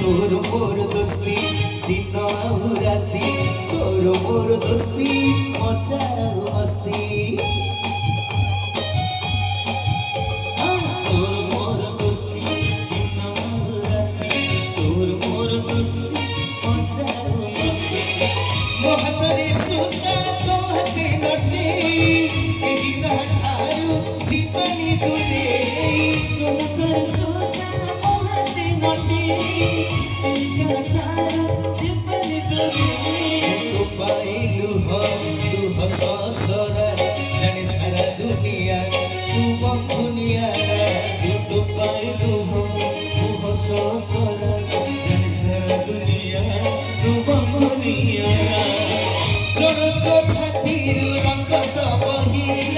तोर मोर दोस्ती दिन आउ राति तोर मोर दोस्ती मजा आउ मस्ती तोर मोर दोस्ती दिन आउ राति तोर मोर दोस्ती मजा आउ मस्ती मो हातरे सूता तो हाते नटे एही ठारू जीवनी दुले तो हातरे सूता मो हाते नटे तू पाइलु तू ससरा जाने सारा दुनिया तू बंधुनिया तू पाइलु तू ससरा जाने सारा दुनिया तू बंधुनिया चोर तो छातीर रंग तो बही